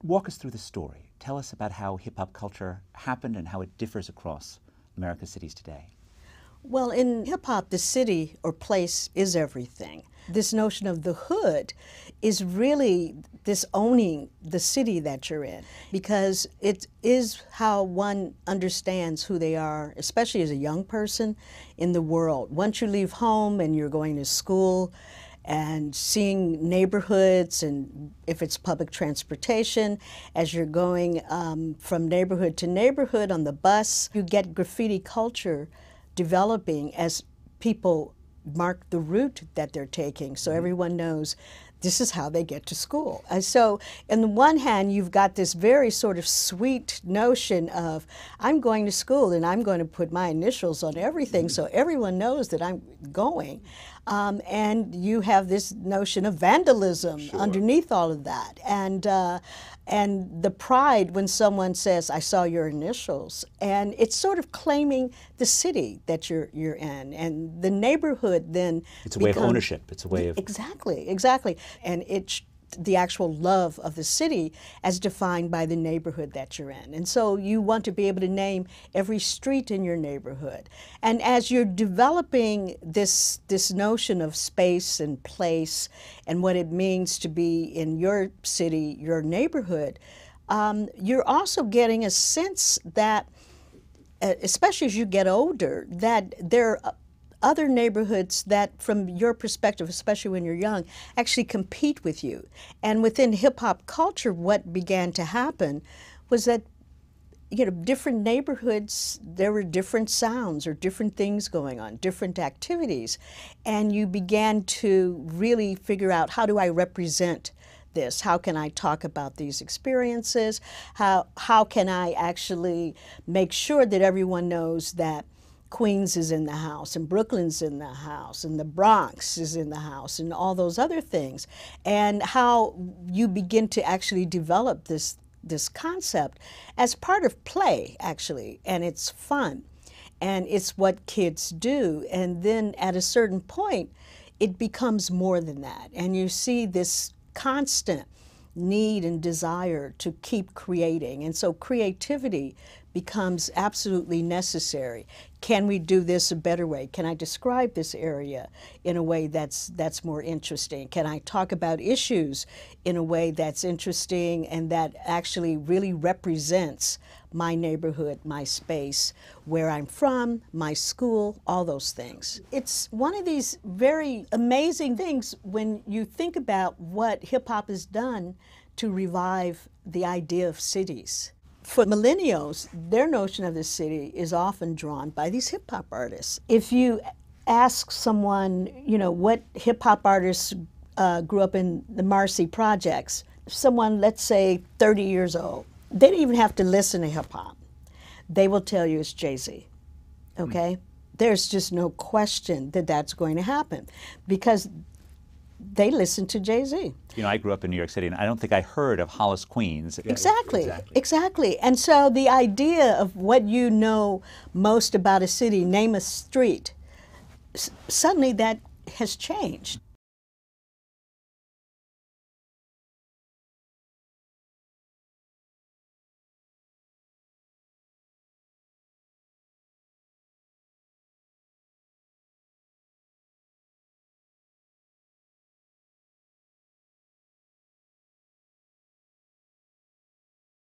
Walk us through the story. Tell us about how hip-hop culture happened and how it differs across America's cities today. Well, in hip-hop, the city or place is everything. This notion of the hood is really this owning the city that you're in, because it is how one understands who they are, especially as a young person, in the world. Once you leave home and you're going to school and seeing neighborhoods, and if it's public transportation, as you're going from neighborhood to neighborhood on the bus, you get graffiti culture developing as people mark the route that they're taking, so everyone knows this is how they get to school. And so on the one hand, you've got this very sort of sweet notion of, I'm going to school and I'm going to put my initials on everything so everyone knows that I'm going. And you have this notion of vandalism underneath all of that. And the pride when someone says, I saw your initials. And it's sort of claiming the city that you're in. And the neighborhood then It's a way of ownership. It's a way of... Exactly, exactly. And it's the actual love of the city as defined by the neighborhood that you're in. And so you want to be able to name every street in your neighborhood. And as you're developing this notion of space and place and what it means to be in your city, your neighborhood, you're also getting a sense that, especially as you get older, that there are other neighborhoods that, from your perspective, especially when you're young, actually compete with you. And within hip-hop culture, what began to happen was that, you know, different neighborhoods, there were different sounds or different things going on, different activities. And you began to really figure out, how do I represent this? How can I talk about these experiences? How can I actually make sure that everyone knows that Queens is in the house, and Brooklyn's in the house, and the Bronx is in the house, and all those other things, and how you begin to actually develop this concept as part of play, actually, and it's fun, and it's what kids do, and then at a certain point, it becomes more than that, and you see this constant need and desire to keep creating, and so creativity becomes absolutely necessary. Can we do this a better way? Can I describe this area in a way that's more interesting? Can I talk about issues in a way that's interesting and that actually really represents my neighborhood, my space, where I'm from, my school, all those things. It's one of these very amazing things when you think about what hip-hop has done to revive the idea of cities. For millennials, their notion of the city is often drawn by these hip-hop artists. If you ask someone, you know, what hip-hop artists grew up in the Marcy projects, someone, let's say, 30 years old, they don't even have to listen to hip-hop. They will tell you it's Jay-Z, okay? There's just no question that that's going to happen because they listen to Jay-Z. You know, I grew up in New York City, and I don't think I heard of Hollis, Queens. Exactly. And so the idea of what you know most about a city, name a street, suddenly that has changed.